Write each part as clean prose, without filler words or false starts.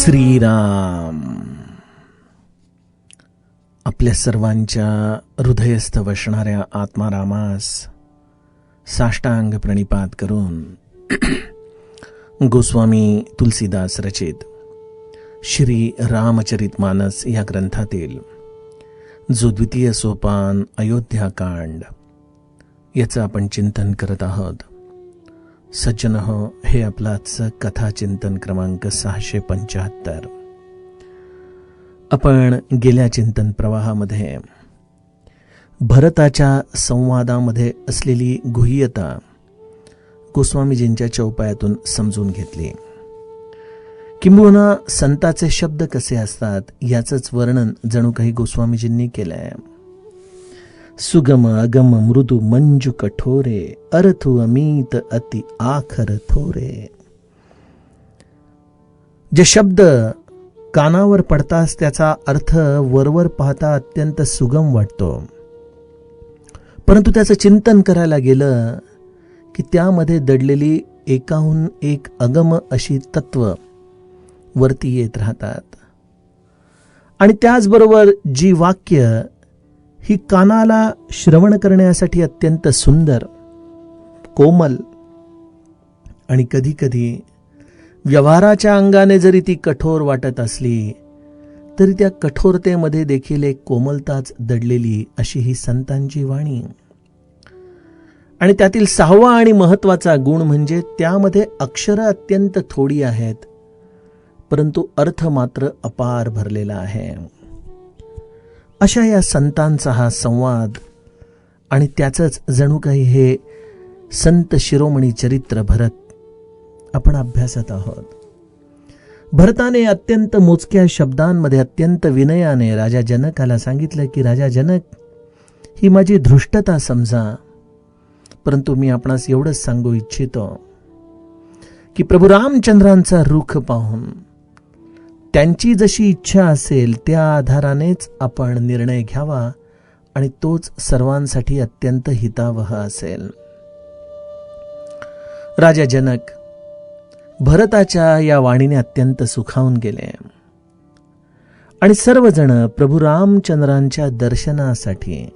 श्रीराम. आपल्या सर्वांच्या हृदयस्थ वसणाऱ्या आत्मारामास साष्टांग प्रणिपात करून गोस्वामी तुलसीदास रचित श्री रामचरितमानस या ग्रंथातील जो द्वितीय सोपान अयोध्याकांड याचं आपण चिंतन करत आहोत. सज्जनहो, हे आपलाच कथाचिंतन क्रमांक 675. आपण गेल्या चिंतन प्रवाहामध्ये भरताच्या संवादामध्ये असलेली गुह्यता गोस्वामीजींच्या चौपायातून समजून घेतली. किंबहुना संताचे शब्द कसे असतात याचंच वर्णन जणू काही गोस्वामीजींनी केलंय. सुगम अगम मृदू मंजू कठोरे, अर्थु अमित अति आखर थोरे. जे शब्द कानावर पडताच त्याचा अर्थ वरवर पाहता अत्यंत सुगम वाटतो, परंतु त्याचं चिंतन करायला गेलं की त्यामध्ये दडलेली एकाहून एक अगम अशी तत्व वरती येत राहतात. आणि त्याचबरोबर जी वाक्य ही कानाला श्रवण करण्यासाठी अत्यंत सुंदर, कोमल आणि कधी कधी व्यवहाराच्या अंगाने जरी ती कठोर वाटत असली तरी त्या कठोरतेमध्ये देखील एक कोमलताच दडलेली अशी ही संतांची वाणी. आणि त्यातील 6वा आणि महत्वाचा गुण म्हणजे त्यामध्ये अक्षरं अत्यंत थोडी आहेत, परंतु अर्थ मात्र अपार भरलेला आहे. अशा या संतांचा हा संवाद आणि त्याचंच जणू काही हे संत शिरोमणी चरित्र भरत आपण अभ्यासत आहोत. भरताने अत्यंत मोजक्या शब्दांमध्ये अत्यंत विनयाने राजा जनकाला सांगितलं की राजा जनक, ही माझी धृष्टता समजा, परंतु मी आपणास एवढंच सांगू इच्छितो की प्रभू रामचंद्रांचा रुख पाहून त्यांची जशी इच्छा असेल त्या आधारानेच आपण निर्णय घ्यावा आणि तोच सर्वांसाठी अत्यंत हितावह असेल. राजा जनक भरताच्या या वाणीने अत्यंत सुखावून गेले आणि सर्वजण प्रभू रामचंद्रांच्या दर्शनासाठी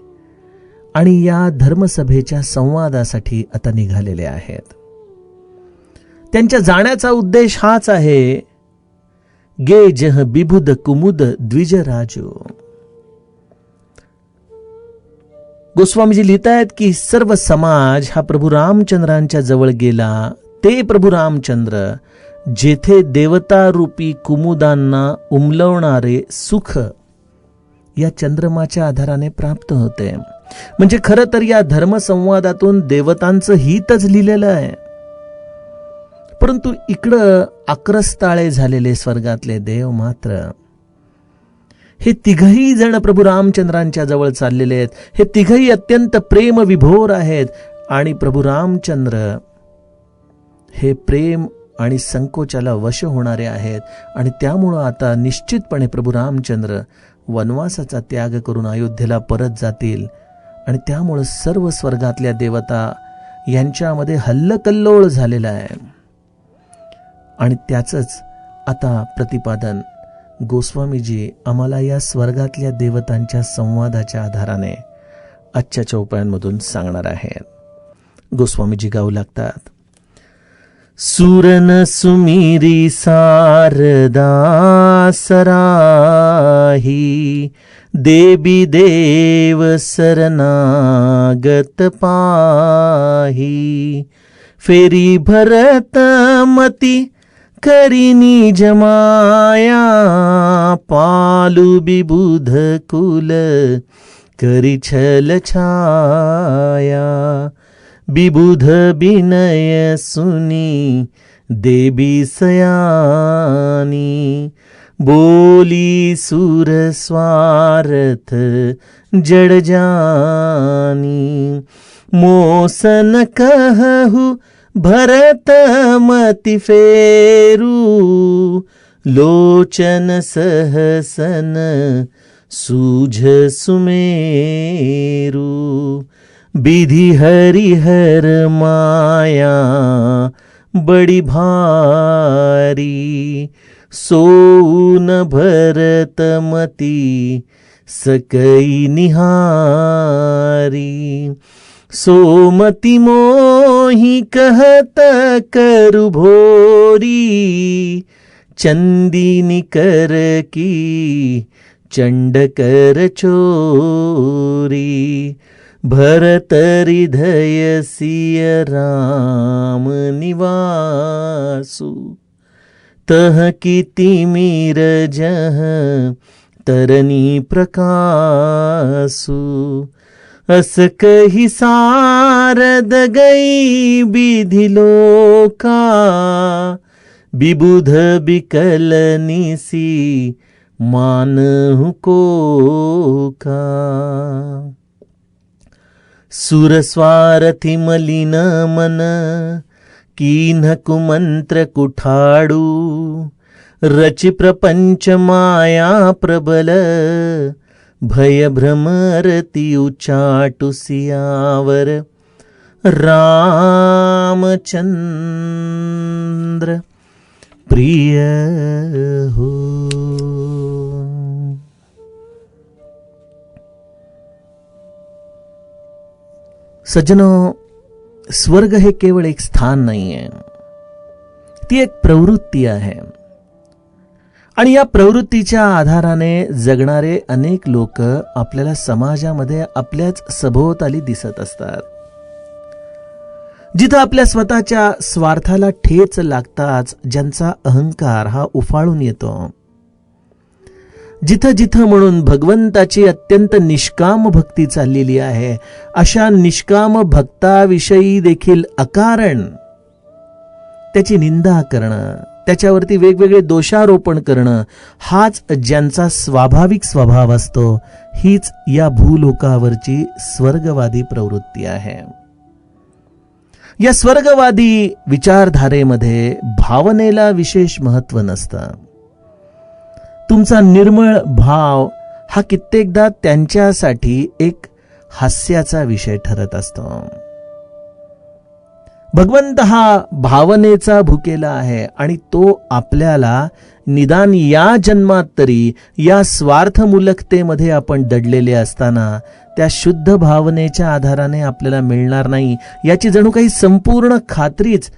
आणि या धर्मसभेच्या संवादासाठी आता निघालेले आहेत. त्यांच्या जाण्याचा उद्देश हाच आहे, गे जह बिबुद कुमुद द्विज राजो. गोस्वामीजी लिहितायत की सर्व समाज हा प्रभू रामचंद्रांच्या जवळ गेला. ते प्रभू रामचंद्र जेथे देवता रूपी कुमुदांना उमलवणारे सुख या चंद्रमाच्या आधाराने प्राप्त होते. म्हणजे खरं तर या धर्मसंवादातून देवतांचं हितच लिहिलेलं आहे, परंतु इकडं आक्रस्ताळे झालेले स्वर्गातले देव मात्र हे तिघही जण प्रभू रामचंद्रांच्या जवळ चाललेले आहेत. हे तिघही अत्यंत प्रेम विभोर आहेत आणि प्रभू रामचंद्र हे प्रेम आणि संकोचाला वश होणारे आहेत. आणि त्यामुळं आता निश्चितपणे प्रभू रामचंद्र वनवासाचा त्याग करून अयोध्येला परत जातील आणि त्यामुळं सर्व स्वर्गातल्या देवता यांच्यामध्ये हल्लकल्लोळ झालेला आहे. आणि त्याचंच आता प्रतिपादन गोस्वामीजी आम्हाला या स्वर्गातल्या देवतांच्या संवादाच्या आधाराने आजच्या चौपायांमधून सांगणार आहेत. गोस्वामीजी गाऊ लागतात. सुरन सुमिरी सारदा सराही, देवी देव सरनागत पाही. फेरी भरत मती करिनी जमाया, पालू बिबुध कुल करी छल छाया. बिबुध बिनय सुनी देवी सयानी, बोली सुर स्वार्थ जड़ जानी. मोसन कहु भरत मति फेरू, लोचन सहसन सूझ सुमेरू. विधि हरिहर माया बड़ी भारी, सोऊन भरतमती सकई निहारी। सोमती मोही कहत करु भोरी, चंदिनी कर की चंड कर चोरी। भरत हृदय सिय राम निवासु, तह की तिमिर जह तरनी प्रकाशु। अस कही सारद गई विधि लोका, विबुध बिकल निसी मानहु को का। सुर स्वार्थी मलिन मन, कीन्ह कुमंत्र कुठाडू। रचि प्रपंच माया प्रबल, भय भ्रमरती उचाटु सियावर। रामचंद्र प्रिय हो। सज्जनों, स्वर्ग हे केवळ एक स्थान नाहीये, ती एक प्रवृत्ती आहे. आणि या प्रवृत्तीच्या आधाराने जगणारे अनेक लोक आपल्याला समाजामध्ये आपल्याच सभोवताली दिसत असतात. जिथं आपल्या स्वतःच्या स्वार्थाला ठेच लागताच ज्यांचा अहंकार हा उफाळून येतो, जिथं जिथं म्हणून भगवंताची अत्यंत निष्काम भक्ती चाललेली आहे, अशा निष्काम भक्ताविषयी देखील अकारण त्याची निंदा करणं, त्याच्यावरती वेगवेगळे दोषारोपण करणं, हाच ज्यांचा स्वाभाविक स्वभाव असतो, हीच या भूलोकावरची स्वर्गवादी प्रवृत्ती आहे. या स्वर्गवादी विचारधारेमध्ये भावनेला विशेष महत्त्व नसतं. तुमचा निर्मळ भाव हा कित्येकदा त्यांच्यासाठी एक हास्याचा विषय ठरत असतो. भगवंत हा भावनेचा भुकेला आहे आणि तो आपल्याला निदान या जन्मात तरी या स्वार्थमूलकतेमध्ये आपण दडलेले असताना त्या शुद्ध भावनेच्या आधाराने आपल्याला मिळणार नाही, याची जणू काही संपूर्ण खात्रीच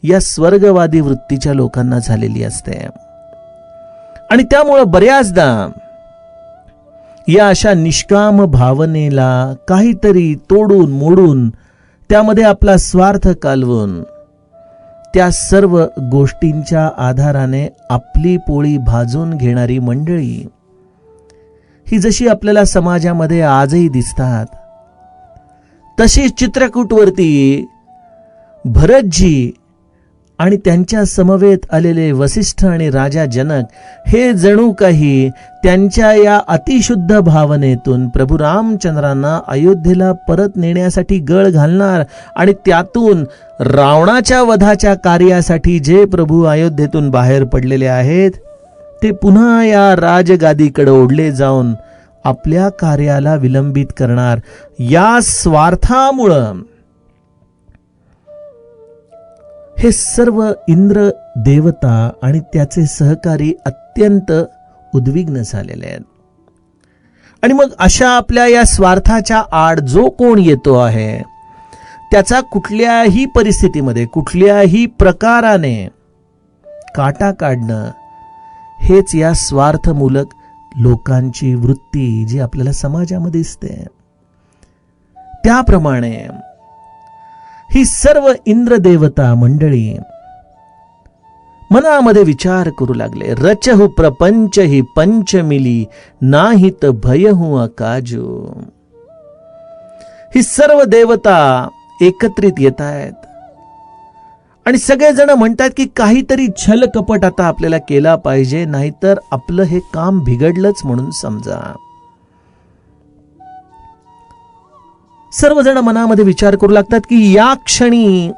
या स्वर्गवादी वृत्तीच्या लोकांना झालेली असते. आणि त्यामुळं बऱ्याचदा या अशा निष्काम भावनेला काहीतरी तोडून मोडून त्यामध्ये आपला स्वार्थ कालवून त्या सर्व गोष्टींच्या आधाराने आपली पोळी भाजून घेणारी मंडळी ही जशी आपल्याला समाजामध्ये आजही दिसतात, तशी चित्रकूटवरती भरतजी आणि त्यांच्या समवेत आलेले वसिष्ठ आणि राजा जनक हे जणू काही त्यांच्या या अतिशुद्ध भावनेतून प्रभू रामचंद्रांना अयोध्येला परत नेण्यासाठी गळ घालणार आणि त्यातून रावणाच्या वधाच्या कार्यासाठी जे प्रभू अयोध्येतून बाहेर पडलेले आहेत ते पुन्हा या राजगादीकडे ओढले जाऊन आपल्या कार्याला विलंबित करणार. या स्वार्थामुळं हे सर्व इंद्र देवता आणि त्याचे सहकारी अत्यंत उद्विग्न झालेले आहेत. आणि मग अशा आपल्या या स्वार्थाच्या आड जो कोण येतो आहे त्याचा कुठल्याही परिस्थितीमध्ये कुठल्याही प्रकाराने काटा काढणं हेच या स्वार्थमूलक लोकांची वृत्ती जी आपल्याला समाजामध्ये दिसते. त्याप्रमाणे ही सर्व इंद्रदेवता मंडळी मनामध्ये विचार करू लागले. रचहु प्रपंच ही पंचमिली, नाहीत भयहु अकाजो. ही सर्व देवता एकत्रित येत आहेत आणि सगळेजण म्हणतात की काहीतरी छल कपट आता आपल्याला केला पाहिजे, नाहीतर आपलं हे काम बिघडलंच म्हणून समजा. सर्वजण मनामध्ये विचार करू लागतात की या क्षणी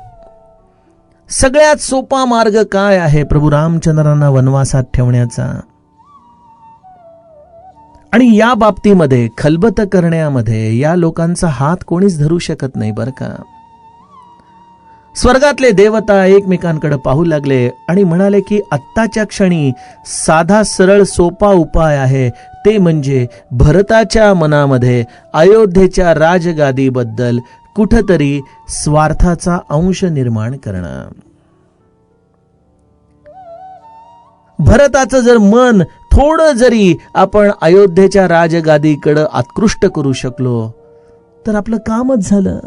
सगळ्यात सोपा मार्ग काय आहे प्रभू रामचंद्रांना वनवासात ठेवण्याचा. आणि या बाबतीमध्ये खलबत करण्यामध्ये या लोकांचा हात कोणीच धरू शकत नाही बरं का. स्वर्गातले देवता एकमेकांकडे पाहू लागले आणि म्हणाले की आत्ताच्या क्षणी साधा सरळ सोपा उपाय आहे, ते म्हणजे भरताच्या मनामध्ये अयोध्येच्या राजगादीबद्दल कुठतरी स्वार्थाचा अंश निर्माण करणं. भरताचं जर मन थोडं जरी आपण अयोध्येच्या राजगादीकडे आकृष्ट करू शकलो तर आपलं कामच झालं.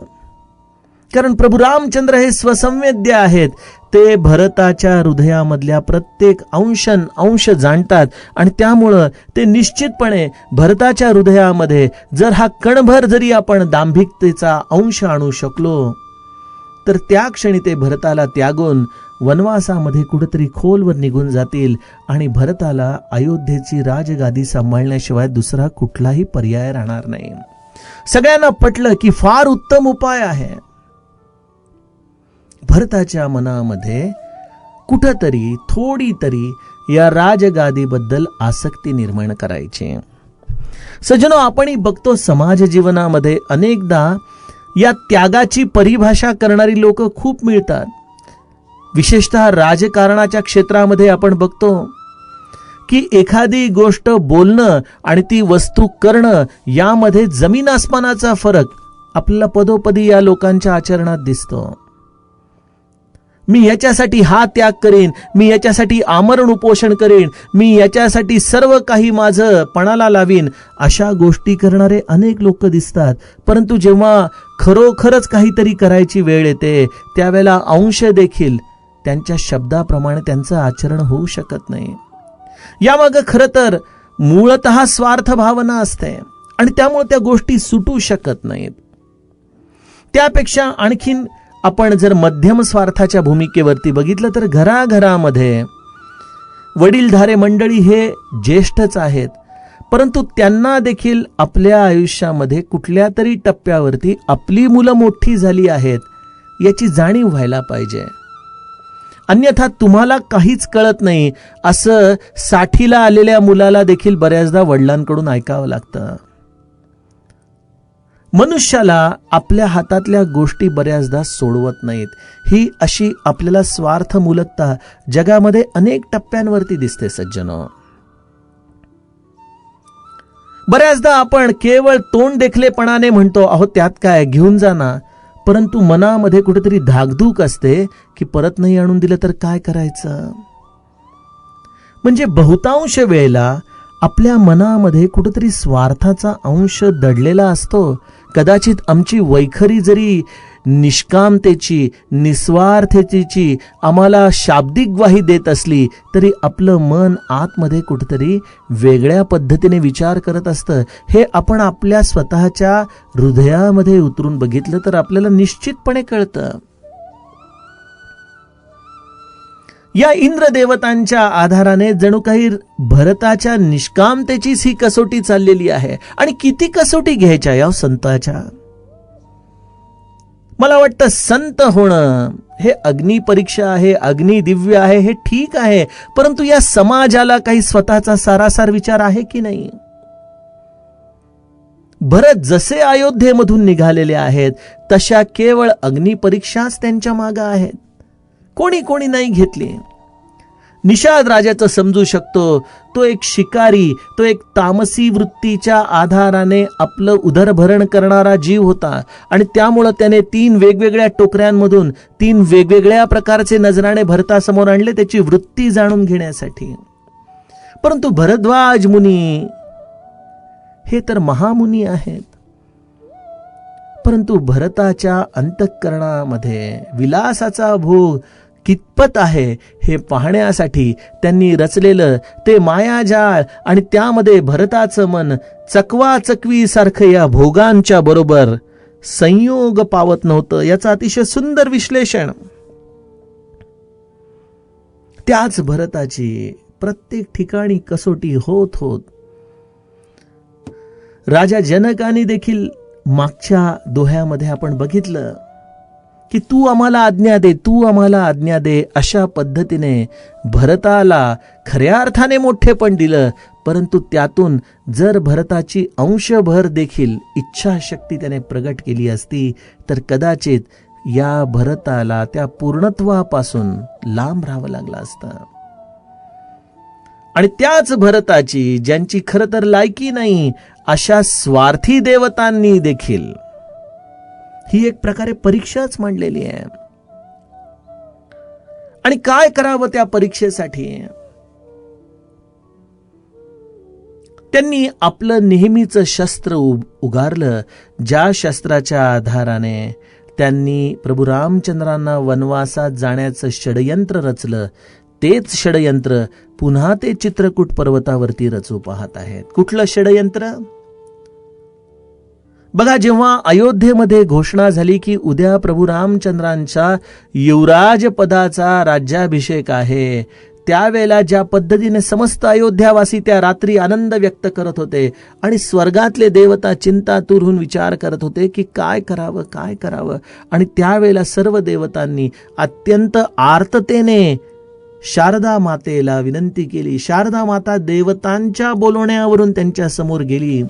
कारण प्रभू रामचंद्र हे स्वसंवेद्य आहेत. ते भरताच्या हृदयामधल्या प्रत्येक अंश जाणतात आणि त्यामुळं ते निश्चितपणे भरताच्या हृदयामध्ये जर हा कणभर जरी आपण दांभिकतेचा अंश आणू शकलो तर त्या क्षणी ते भरताला त्यागून वनवासामध्ये कुठेतरी खोलवर निघून जातील आणि भरताला अयोध्येची राजगादी सांभाळण्याशिवाय दुसरा कुठलाही पर्याय राहणार नाही. सगळ्यांना पटलं की फार उत्तम उपाय आहे. भरताच्या मनामध्ये कुठंतरी थोडी तरी या राजगादीबद्दल आसक्ती निर्माण करायची. सज्जनो, आपणही बघतो समाज जीवनामध्ये अनेकदा या त्यागाची परिभाषा करणारी लोक खूप मिळतात. विशेषतः राजकारणाच्या क्षेत्रामध्ये आपण बघतो की एखादी गोष्ट बोलणं आणि ती वस्तू करणं यामध्ये जमीन आसमानाचा फरक आपल्याला पदोपदी या लोकांच्या आचरणात दिसतो. मी याच्यासाठी हा त्याग करेन, मी याच्यासाठी आमरण उपोषण करेन, मी याच्यासाठी सर्व काही माझं पणाला लावीन, अशा गोष्टी करणारे अनेक लोक दिसतात. परंतु जेव्हा खरोखरच काहीतरी करायची वेळ येते त्यावेळेला अंश देखील त्यांच्या शब्दाप्रमाणे त्यांचं आचरण होऊ शकत नाही. यामागे खरं तर मूळतः स्वार्थ भावना असते आणि त्यामुळे त्या गोष्टी सुटू शकत नाहीत. त्यापेक्षा आणखीन आपण जर मध्यम स्वार्थाच्या भूमिकेवरती बघितलं तर घराघरामध्ये वडीलधारे मंडळी हे ज्येष्ठच आहेत, परंतु त्यांना देखील आपल्या आयुष्यामध्ये कुठल्या तरी टप्प्यावरती आपली मुलं मोठी झाली आहेत याची जाणीव व्हायला पाहिजे. अन्यथा तुम्हाला काहीच कळत नाही असं 60ला आलेल्या मुलाला देखील बऱ्याचदा वडिलांकडून ऐकावं लागतं. मनुष्याला आपल्या हातातल्या गोष्टी बऱ्याचदा सोडवत नाहीत. ही अशी आपल्याला स्वार्थमूलकता जगामध्ये अनेक टप्प्यांवरती दिसते. सज्जनो, बऱ्याचदा आपण केवळ तोंड देखलेपणाने म्हणतो, अहो त्यात काय, घेऊन जा ना, परंतु मनामध्ये कुठेतरी धाकधूक असते की परत नाही आणून दिलं तर काय करायचं. म्हणजे बहुतांश वेळेला आपल्या मनामध्ये कुठेतरी स्वार्थाचा अंश दडलेला असतो. कदाचित आमची वैखरी जरी निष्कामतेची, निस्वार्थतेची आम्हाला शाब्दिक ग्वाही देत असली तरी आपलं मन आतमध्ये कुठेतरी वेगळ्या पद्धतीने विचार करत असतं. हे आपण आपल्या स्वतःच्या हृदयामध्ये उतरून बघितलं तर आपल्याला निश्चितपणे कळतं. या इंद्रदेवतांच्या आधाराने जणू काही भरताच्या निष्कामतेचीच ही कसोटी चाललेली आहे. आणि किती कसोटी घ्यायच्या या संताच्या. मला वाटतं संत होणं हे अग्निपरीक्षा आहे, अग्निदिव्य आहे, हे ठीक आहे, परंतु या समाजाला काही स्वतःचा सारासार विचार आहे की नाही. भरत जसे अयोध्येमधून निघालेले आहेत तशा केवळ अग्निपरीक्षाच त्यांच्या मागे आहेत. कोणी कोणी नाही घेतली. निषाद राजाचं समजू शकतो, तो एक शिकारी, तो एक तामसी वृत्तीच्या आधाराने आपलं उदरभरण करणारा जीव होता आणि त्यामुळं त्याने 3 वेगवेगळ्या टोकऱ्यांमधून 3 वेगवेगळ्या प्रकारचे नजराणे भरतासमोर आणले त्याची वृत्ती जाणून घेण्यासाठी. परंतु भरद्वाज मुनी हे तर महामुनी आहेत. परंतु भरताच्या अंतःकरणामध्ये विलासाचा भोग कितपत आहे हे पाहण्यासाठी त्यांनी रचलेलं ते मायाजाळ आणि त्यामध्ये भरताचं मन चकवाचकवी सारखं या भोगांच्या बरोबर संयोग पावत नव्हतं. याचं अतिशय सुंदर विश्लेषण त्याच भरताची प्रत्येक ठिकाणी कसोटी होत होत राजा जनकाने देखील मागच्या दोह्यामध्ये आपण बघितलं की तू आम्हाला आज्ञा दे, तू आम्हाला आज्ञा दे, अशा पद्धतीने भरताला खऱ्या अर्थाने मोठेपण दिलं. परंतु त्यातून जर भरताची अंशभर देखील इच्छाशक्ती त्याने प्रगट केली असती तर कदाचित या भरताला त्या पूर्णत्वापासून लांब राहावं लागलं असतं. आणि त्याच भरताची, ज्यांची खरं तर लायकी नाही, अशा स्वार्थी देवतांनी देखील ही एक प्रकारे परीक्षाच मांडलेली आहे. आणि काय करावं त्या परीक्षेसाठी? त्यांनी आपलं नेहमीचं शस्त्र उगारलं, ज्या शस्त्राच्या आधाराने त्यांनी प्रभू रामचंद्रांना वनवासात जाण्याचं षडयंत्र रचलं. तेच षडयंत्र पुन्हा ते चित्रकूट पर्वतावरती रचू पाहत आहेत. कुठलं षडयंत्र? बघा, जेव्हा अयोध्येमध्ये घोषणा झाली की उद्या प्रभू रामचंद्रांच्या युवराज पदाचा राज्याभिषेक आहे, त्यावेळेला ज्या पद्धतीने समस्त अयोध्यावासी त्या रात्री आनंद व्यक्त करत होते आणि स्वर्गातले देवता चिंतातूर होऊन विचार करत होते की काय करावं, काय करावं. आणि त्यावेळेला सर्व देवतांनी अत्यंत आर्ततेने शारदा मातेला विनंती केली. शारदा माता देवतांच्या बोलवण्यावरून त्यांच्या समोर गेली.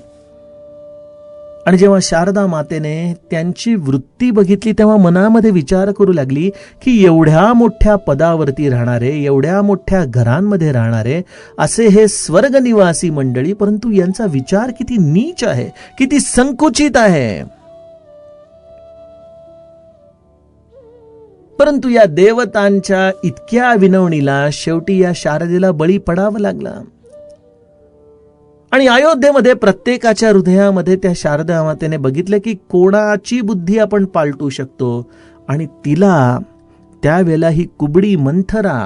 आणि जेव्हा शारदा मातेने त्यांची वृत्ती बघितली, तेव्हा मनामध्ये विचार करू लागली की एवढ्या मोठ्या पदावरती राहणारे, एवढ्या मोठ्या घरांमध्ये राहणारे असे हे स्वर्गनिवासी मंडळी, परंतु यांचा विचार किती नीच आहे, किती संकुचित आहे. परंतु या देवतांच्या इतक्या विनवणीला शेवटी या शारदेला बळी पडावं लागला. आणि अयोध्येमध्ये प्रत्येकाच्या हृदयामध्ये त्या शारदा मातेने बघितलं की कोणाची बुद्धी आपण पालटू शकतो. आणि तिला त्यावेळेला ही कुबडी मंथरा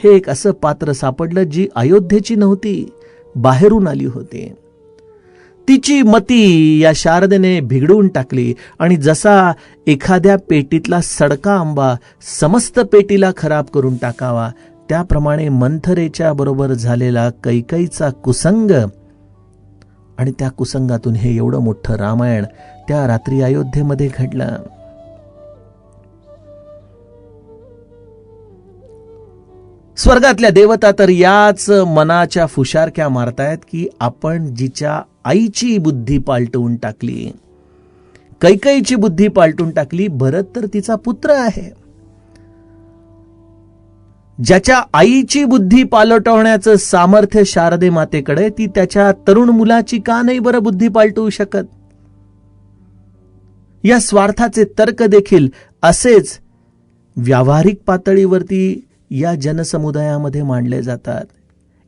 हे एक असं पात्र सापडलं जी अयोध्येची नव्हती, बाहेरून आली होती. तिची मती या शारदेने बिघडून टाकली. आणि जसा एखाद्या पेटीतला सडका आंबा समस्त पेटीला खराब करून टाकावा, त्याप्रमाणे मंथरेच्या बरोबर झालेला कैकईचा कुसंग, आणि त्या कुसंगातून हे एवढं मोठं रामायण त्या रात्री अयोध्येमध्ये घडलं. स्वर्गातल्या देवता तर याच मनाच्या फुशारक्या मारतायत की आपण जिच्या आईची बुद्धी पालटवून टाकली, कैकईची बुद्धी पालटून टाकली, भरत तर तिचा पुत्र आहे. ज्याच्या आईची बुद्धी पालटवण्याचं सामर्थ्य शारदे मातेकडे, ती त्याच्या तरुण मुलाची का नाही बरं बुद्धी पालटवू शकत? या स्वार्थाचे तर्क देखील असेच व्यावहारिक पातळीवरती या जनसमुदायामध्ये मांडले जातात.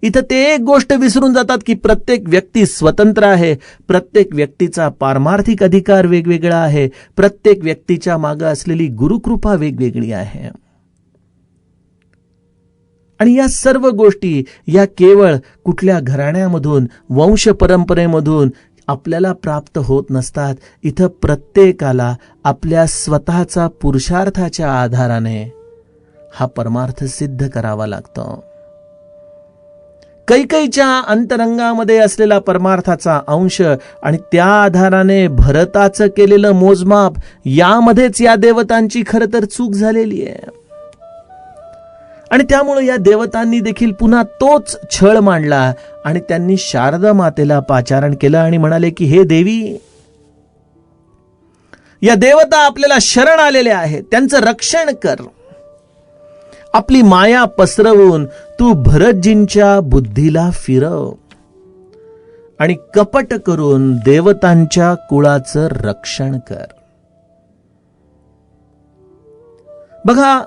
इथं ते एक गोष्ट विसरून जातात की प्रत्येक व्यक्ती स्वतंत्र आहे, प्रत्येक व्यक्तीचा पारमार्थिक अधिकार वेगवेगळा आहे, प्रत्येक व्यक्तीच्या मागे असलेली गुरुकृपा वेगवेगळी आहे. आणि या सर्व गोष्टी या केवळ कुठल्या घराण्यामधून, वंश परंपरेमधून आपल्याला प्राप्त होत नसतात. इथं प्रत्येकाला आपल्या स्वतःचा पुरुषार्थाच्या आधाराने हा परमार्थ सिद्ध करावा लागतो. कैकईच्या अंतरंगामध्ये असलेला परमार्थाचा अंश आणि त्या आधाराने भरताचं केलेलं मोजमाप, यामध्येच या देवतांची खरं तर चूक झालेली आहे. आणि त्यामुळे या देवतांनी देखील पुन्हा तोच छळ मांडला आणि त्यांनी शारदा मातेला पाचारण केलं आणि म्हणाले की हे देवी, या देवता आपल्याला शरण आलेल्या आहेत, त्यांचं रक्षण कर. आपली माया पसरवून तू भरतजींच्या बुद्धीला फिरव आणि कपट करून देवतांच्या कुळाचं रक्षण कर. बघा,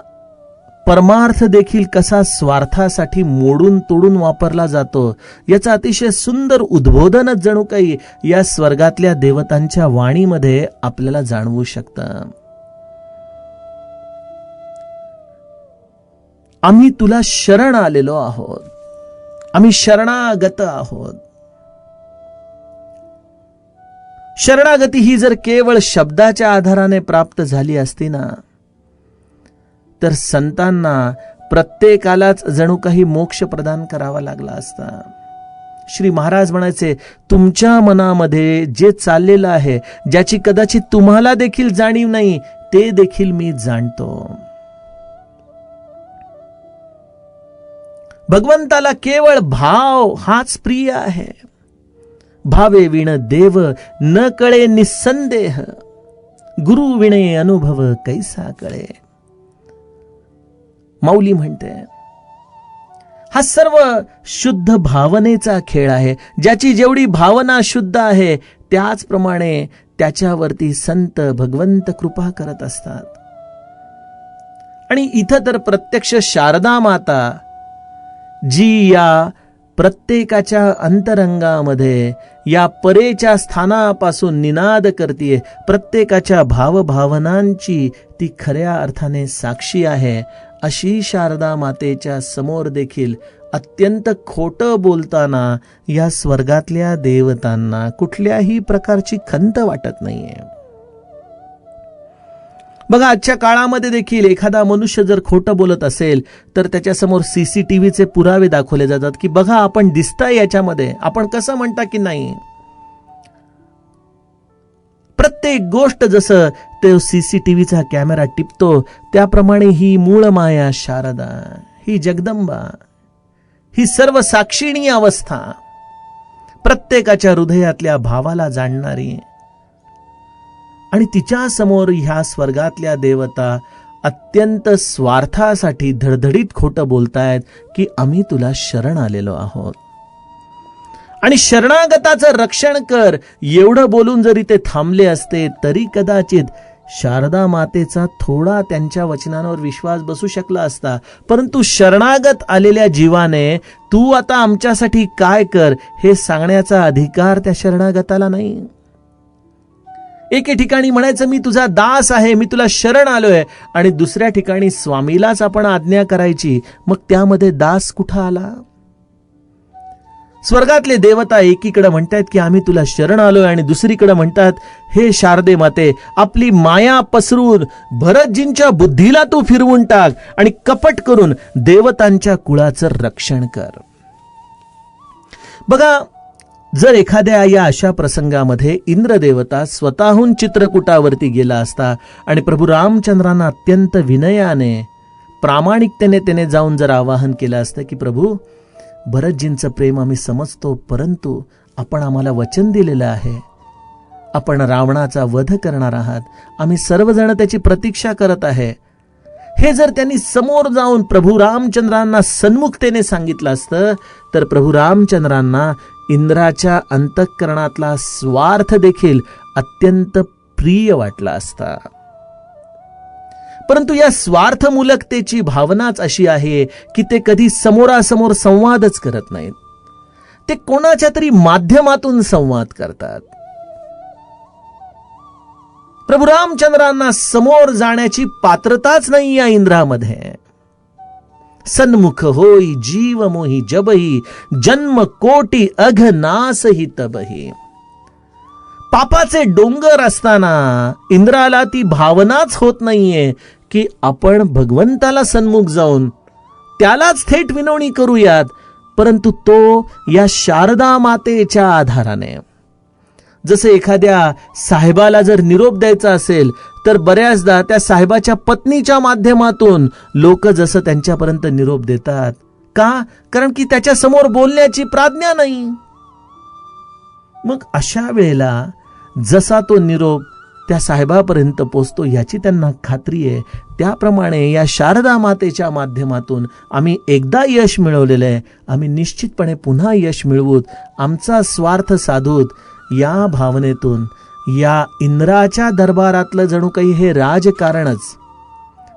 परमार्थ देखील कसा स्वार्थासाठी मोडून तोडून वापरला जातो, याचं अतिशय सुंदर उद्बोधनच जणू काही या स्वर्गातल्या देवतांच्या वाणीमध्ये आपल्याला जाणवू शकतं. आम्ही तुला शरण आलेलो आहोत, आम्ही शरणागत आहोत. शरणागती ही जर केवळ शब्दाच्या आधाराने प्राप्त झाली असती ना, तर संतांना प्रत्येकालाच जणू काही मोक्ष प्रदान करावा लागला असता. श्री महाराज म्हणायचे, तुमच्या मनामध्ये जे चाललेलं आहे, ज्याची कदाचित तुम्हाला देखील जाणीव नाही, ते देखील मी जाणतो. भगवंताला केवळ भाव हाच प्रिय आहे. भावे विण देव न कळे निसंदेह. गुरु विणे अनुभव कैसा कळे. माऊली म्हणते हा सर्व शुद्ध भावनेचा खेळ आहे. ज्याची जेवढी भावना शुद्ध आहे त्याचप्रमाणे त्याच्यावरती संत भगवंत कृपा करत असतात. आणि इथं तर प्रत्यक्ष शारदा माता जी या प्रत्येकाच्या अंतरंगामध्ये या परेच्या स्थानापासून निनाद करते, प्रत्येकाच्या भावभावनांची ती खऱ्या अर्थाने साक्षी आहे, अशी शारदा मातेच्या समोर देखील अत्यंत खोटं बोलताना या स्वर्गातल्या देवतांना कुठल्याही प्रकारची खंत वाटत नाहीये. बघा, आजच्या काळामध्ये देखील एखादा मनुष्य जर खोटं बोलत असेल तर त्याच्यासमोर सीसीटीव्हीचे पुरावे दाखवले जातात की बघा आपण दिसतंय याच्यामध्ये, आपण कसं म्हणता की नाही. प्रत्येक गोष्ट जसं तो सीसीटीव्हीचा कॅमेरा टिपतो त्याप्रमाणे ही मूळ माया शारदा, ही जगदंबा, ही सर्व साक्षिणी अवस्था, प्रत्येकाच्या हृदयातल्या भावाला जाणणारी, आणि तिच्या समोर ह्या स्वर्गातल्या देवता अत्यंत स्वार्थासाठी धडधडीत खोटं बोलतायत की आम्ही तुला शरण आलेलो आहोत आणि शरणागताचं रक्षण कर, एवढं बोलून जरी ते थांबले असते तरी कदाचित शारदा मातेचा थोडा त्यांच्या वचनांवर विश्वास बसू शकला असता. परंतु शरणागत आलेल्या जीवाने तू आता आमच्यासाठी काय कर हे सांगण्याचा अधिकार त्या शरणागताला नाही. एके ठिकाणी म्हणायचं मी तुझा दास आहे, मी तुला शरण आलोय, आणि दुसऱ्या ठिकाणी स्वामीलाच आपण आज्ञा करायची, मग त्यामध्ये दास कुठं आला. स्वर्गातले देवता एकीकडे म्हणतात की आम्ही तुला शरण आलोय आणि दुसरीकडे म्हणतात हे शारदे माते, आपली माया पसरून भरतजींच्या बुद्धीला तू फिरवून टाक आणि कपट करून देवतांच्या कुळाचं रक्षण कर. बघा, जर एखाद्या या अशा प्रसंगामध्ये इंद्रदेवता स्वतःहून चित्रकूटावरती गेला असता आणि प्रभू रामचंद्रांना अत्यंत विनयाने प्रामाणिकतेने त्याने जाऊन जर आवाहन केलं असतं की प्रभू, भरतजींचं प्रेम आम्ही समजतो, परंतु आपण आम्हाला वचन दिलेलं आहे, आपण रावणाचा वध करणार आहात, आम्ही सर्वजण त्याची प्रतीक्षा करत आहे, हे जर त्यांनी समोर जाऊन प्रभू रामचंद्रांना सन्मुखतेने सांगितलं असतं तर प्रभू रामचंद्रांना इंद्राच्या अंतःकरणातला स्वार्थ देखील अत्यंत प्रिय वाटला असता. परंतु या स्वार्थमूलकतेची भावनाच अशी आहे की ते कधी समोरासमोर संवादच करत नाहीत, ते कोणाच्या तरी माध्यमातून संवाद करतात. प्रभू रामचंद्रांना समोर जाण्याची पात्रताच नाही या इंद्रामध्ये. सन्मुख होई जीव मोही जबही, जन्म कोटी अघ नासही तबही. पापाचे डोंगर असताना इंद्राला ती भावनाच होत नाहीये की आपण भगवंताला सन्मुख जाऊन त्यालाच थेट विनवणी करूयात, परंतु तो या शारदा मातेच्या आधाराने. जसे एखाद्या साहेबाला जर निरोप द्यायचा असेल तर बऱ्याचदा त्या साहेबाच्या पत्नीच्या माध्यमातून लोक जसं त्यांच्यापर्यंत निरोप देतात. का? कारण की त्याच्या समोर बोलण्याची प्राज्ञा नाही. मग अशा वेळेला जसा तो निरोप त्या साहेबापर्यंत पोचतो याची त्यांना खात्री आहे, त्याप्रमाणे या शारदा मातेच्या माध्यमातून आम्ही एकदा यश मिळवलेलं आहे, आम्ही निश्चितपणे पुन्हा यश मिळवूत, आमचा स्वार्थ साधूत, या भावनेतून या इंद्राच्या दरबारातलं जणू काही हे राजकारणच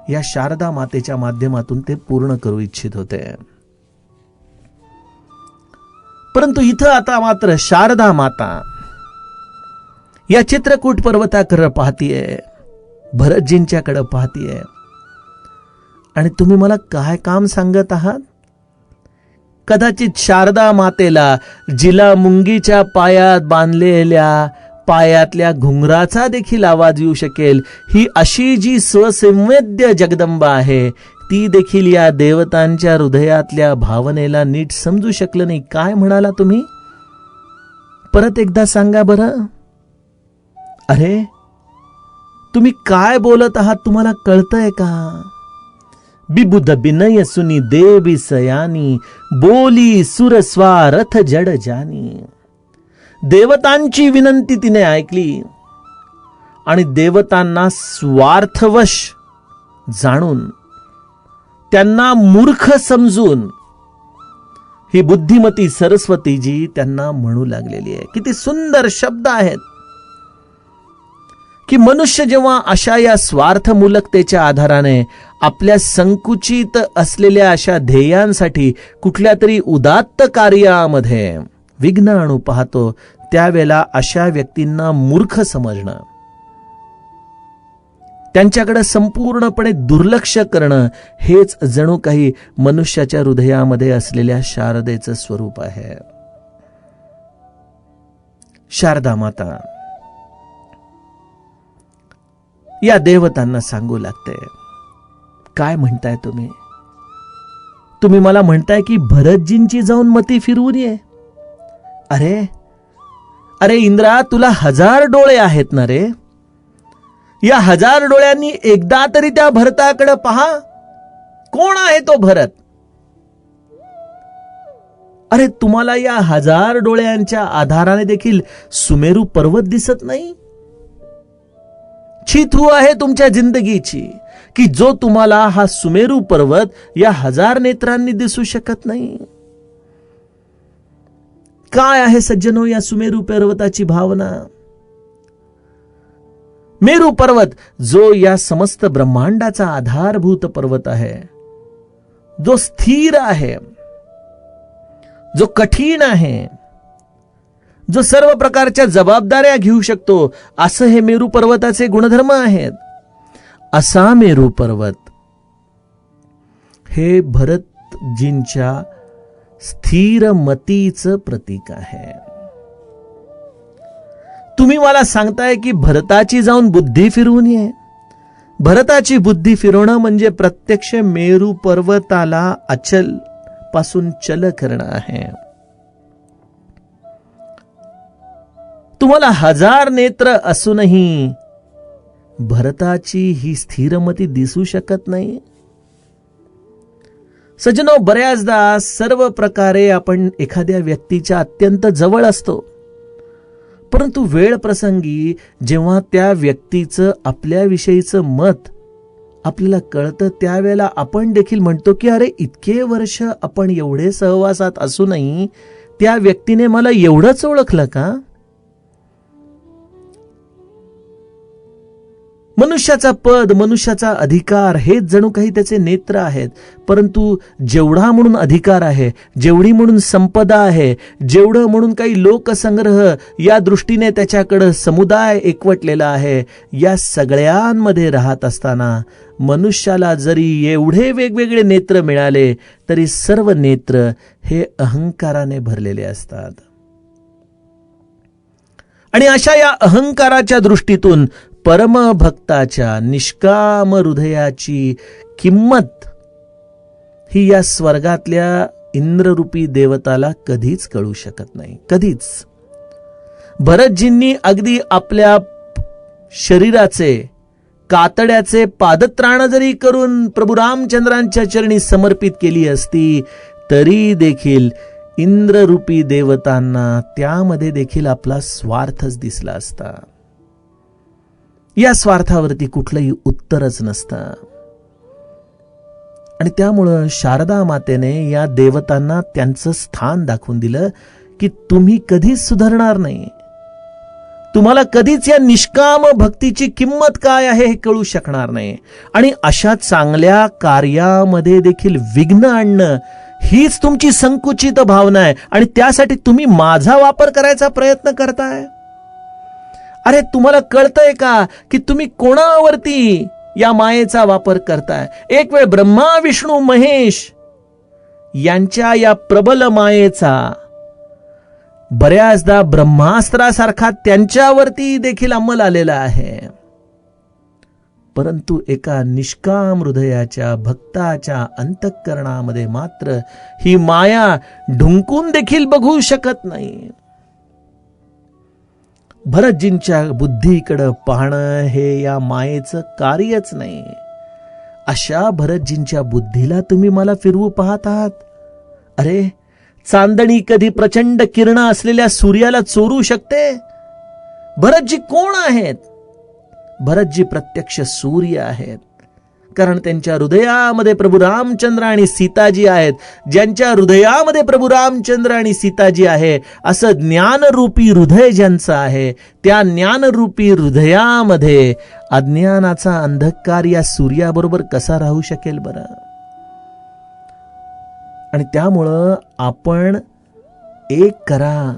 या शारदा मातेच्या माध्यमातून ते पूर्ण करू इच्छित होते. परंतु इथं आता मात्र शारदा माता या चित्रकूट पर्वताकडे पाहतीये, भरतजींच्याकडे पाहतीये, आणि तुम्ही मला काय काम सांगत आहात. कदाचित शारदा मातेला जिला मुंगीच्या पायात बांधलेल्या पायातल्या घुंगराचा देखील आवाज येऊ शकेल, ही अशी जी स्वसंवेद्य जगदंबा आहे ती देखील या देवतांच्या हृदयातल्या भावनेला नीट समजू शकलं नाही. काय म्हणाला तुम्ही? परत एकदा सांगा बरं. अरे तुम्ही काय बोलत आहात, तुम्हाला कळतंय का? बिबुध बिनय सुनी देवी सयानी, बोली सुरस्वा रथ जड जानी. देवतांची विनंती तिने ऐकली आणि देवतांना स्वार्थवश जाणून त्यांना मूर्ख समजून ही बुद्धिमती सरस्वतीजी त्यांना म्हणू लागलेली आहे. किती सुंदर शब्द आहेत की मनुष्य जेव्हा अशा या स्वार्थमूलकतेच्या आधाराने आपल्या संकुचित असलेल्या अशा ध्येयांसाठी कुठल्या तरी उदात्त कार्यामध्ये विघ्न आणू पाहतो, त्यावेळेला अशा व्यक्तींना मूर्ख समजणं, त्यांच्याकडे संपूर्णपणे दुर्लक्ष करणं, हेच जणू काही मनुष्याच्या हृदयामध्ये असलेल्या शारदेचं स्वरूप आहे. शारदा माता या देवतांना सांगू लागते, काय म्हणताय तुम्ही? तुम्ही मला म्हणताय की भरतजींची जाऊन मती फिरवून ये. अरे अरे इंद्रा, तुला 1000 डोळे आहेत ना रे. या 1000 डोळ्यांनी एकदा तरी त्या भरताकडे पहा. कोण आहे तो भरत? अरे तुम्हाला या 1000 डोळ्यांच्या आधाराने देखील सुमेरू पर्वत दिसत नाही? छिथू आहे तुमच्या जिंदगीची की जो तुम्हाला हा सुमेरू पर्वत या 1000 नेत्रांनी दिसू शकत नाही. काय आहे सज्जनो या सुमेरू पर्वताची भावना? मेरू पर्वत जो या समस्त ब्रह्मांडाचा आधारभूत पर्वत आहे, जो स्थिर आहे, जो कठीण आहे, जो सर्व प्रकारच्या जबाबदाऱ्या घेऊ शकतो, असं हे मेरू पर्वताचे गुणधर्म आहेत. असा मेरू पर्वत हे भरतजींच्या स्थिर मतीचं प्रतीक आहे. तुम्ही मला सांगताय की भरताची जाऊन बुद्धी फिरवून ये. भरताची बुद्धी फिरवणं म्हणजे प्रत्यक्ष मेरू पर्वताला अचल पासून चल करणं आहे. तुम्हाला 1000 नेत्र असूनही भरताची ही स्थिरमती दिसू शकत नाही. सज्जनो, बऱ्याचदा सर्व प्रकारे आपण एखाद्या व्यक्तीच्या अत्यंत जवळ असतो, परंतु वेळ प्रसंगी जेव्हा त्या व्यक्तीचं आपल्याविषयीचं मत आपल्याला कळतं, त्यावेळेला आपण देखील म्हणतो की अरे इतके वर्ष आपण एवढे सहवासात असूनही त्या व्यक्तीने मला एवढंच ओळखलं का? मनुष्याचा पद, मनुष्याचा अधिकार हेच जणू काही त्याचे नेत्र आहेत. परंतु जेवढा म्हणून अधिकार आहे, जेवढी म्हणून संपदा आहे, जेवढं म्हणून काही लोकसंग्रह या दृष्टीने त्याच्याकडे समुदाय एकवटलेला आहे, या सगळ्यांमध्ये राहत असताना मनुष्याला जरी एवढे वेगवेगळे नेत्र मिळाले तरी सर्व नेत्र हे अहंकाराने भरलेले असतात. आणि अशा या अहंकाराच्या दृष्टीतून परमभक्ताच्या निष्काम हृदयाची किंमत ही या स्वर्गातल्या इंद्ररूपी देवताला कधीच कळू शकत नाही, कधीच. भरतजींनी अगदी आपल्या शरीराचे कातड्याचे पादत्राण जरी करून प्रभू रामचंद्रांच्या चरणी समर्पित केली असती, तरी देखील इंद्ररूपी देवतांना त्यामध्ये देखील आपला स्वार्थच दिसला असता. या स्वार्थावरती कुठलंही उत्तरच नसतं. आणि त्यामुळं शारदा मातेने या देवतांना त्यांचं स्थान दाखवून दिलं की तुम्ही कधीच सुधारणार नाही, तुम्हाला कधीच या निष्काम भक्तीची किंमत काय आहे हे कळू शकणार नाही. आणि अशा चांगल्या कार्यामध्ये देखील विघ्न आणणं हीच तुमची संकुचित भावना आहे. आणि त्यासाठी तुम्ही माझा वापर करायचा प्रयत्न करताय. अरे तुम्हाला कळतंय का की तुम्ही कोणावरती या मायेचा वापर करताय? एक वेळ ब्रह्मा विष्णू महेश यांच्या या प्रबल मायेचा बऱ्याचदा ब्रह्मास्त्रासारखा त्यांच्यावरती देखील अंमल आलेला आहे. परंतु एका निष्काम हृदयाच्या भक्ताच्या अंतःकरणामध्ये मात्र ही माया ढुंकून देखील बघू शकत नाही. भरतजींच्या बुद्धीकडे पाहणं हे या मायेचं कार्यच नाही. अशा भरतजींच्या बुद्धीला तुम्ही मला फिरवू पाहत आहात. अरे चांदणी कधी प्रचंड किरण असलेल्या सूर्याला चोरू शकते? भरतजी कोण आहेत? भरतजी प्रत्यक्ष सूर्य आहेत, कारण त्यांच्या हृदयामध्ये प्रभू रामचंद्र आणि सीताजी आहेत. ज्यांच्या हृदयामध्ये प्रभू रामचंद्र आणि सीताजी आहे, असं ज्ञानरूपी हृदय ज्यांचं आहे, त्या ज्ञानरूपी हृदयामध्ये अज्ञानाचा अंधकार या सूर्याबरोबर कसा राहू शकेल बरं? आणि त्यामुळं आपण एक करा,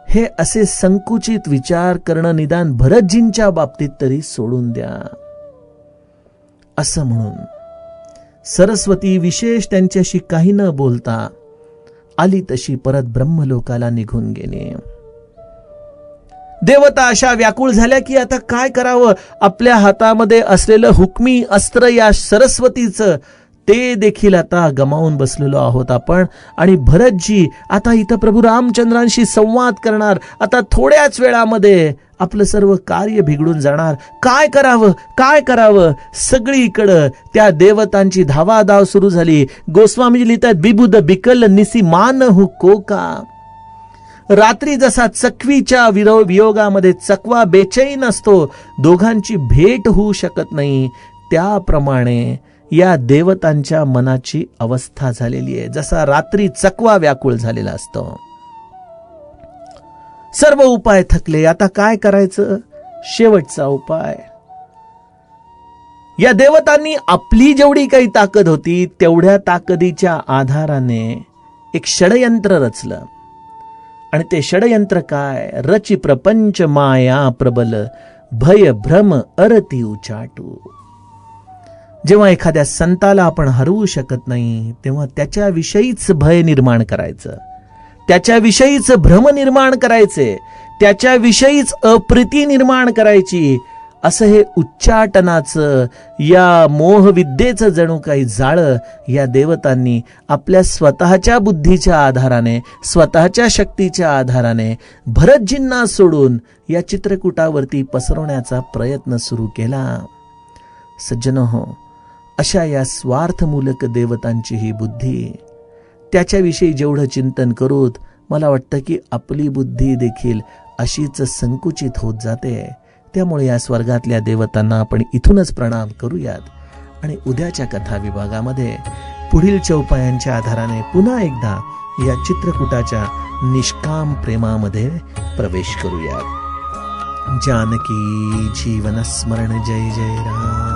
हे असे संकुचित विचार करणं निदान भरतजींच्या बाबतीत तरी सोडून द्या. असं म्हणून सरस्वती विशेष त्यांच्याशी काही न बोलता आली तशी परत ब्रह्मलोकाला निघून गेली. देवता अशा व्याकुळ झाल्या की आता काय करावं. आपल्या हातामध्ये असलेलं हुकमी अस्त्र या सरस्वतीचं ते देखील आता गमावून बसलेलो आहोत आपण. आणि भरतजी आता इथं प्रभू रामचंद्रांशी संवाद करणार. आता थोड्याच वेळामध्ये आपलं सर्व कार्य बिघडून जाणार. काय करावं, काय करावं. सगळीकडं त्या देवतांची धावाधाव सुरू झाली. गोस्वामीजी लिहितात, बिबुद बिकल निसी मान हु कोका. रात्री जसा चकवीच्या वियोगामध्ये चकवा बेचैन असतो, दोघांची भेट होऊ शकत नाही, त्याप्रमाणे या देवतांच्या मनाची अवस्था झालेली आहे. जसा रात्री चकवा व्याकुळ झालेला असतो. सर्व उपाय थकले. आता काय करायचं? शेवटचा उपाय. या देवतांनी आपली जेवढी काही ताकद होती तेवढ्या ताकदीच्या आधाराने एक षडयंत्र रचलं. आणि ते षडयंत्र काय? रची प्रपंच माया प्रबल भय भ्रम अरती उचाटू. जेव्हा एखाद्या संताला आपण हरवू शकत नाही तेव्हा त्याच्याविषयीच भय निर्माण करायचं, त्याच्याविषयीच भ्रम निर्माण करायचे, त्याच्याविषयीच अप्रीती निर्माण करायची. असं हे उच्चाटनाचं, या मोहविद्येचं जणू काही जाळं या देवतांनी आपल्या स्वतःच्या बुद्धीच्या आधाराने, स्वतःच्या शक्तीच्या आधाराने भरतजींना सोडून या चित्रकूटावरती पसरवण्याचा प्रयत्न सुरू केला. सज्जनहो, अशा या स्वार्थमूलक देवतांची ही बुद्धी, त्याच्याविषयी जेवढं चिंतन करूत मला वाटतं की आपली बुद्धी देखील अशीच संकुचित होत जाते. त्यामुळे या स्वर्गातल्या देवतांना आपण इथूनच प्रणाम करूयात आणि उद्याच्या कथा विभागामध्ये पुढील उपायांच्या आधाराने पुन्हा एकदा या चित्रकूटाच्या निष्काम प्रेमामध्ये प्रवेश करूयात. जानकी जीवन स्मरण. जय जय राम.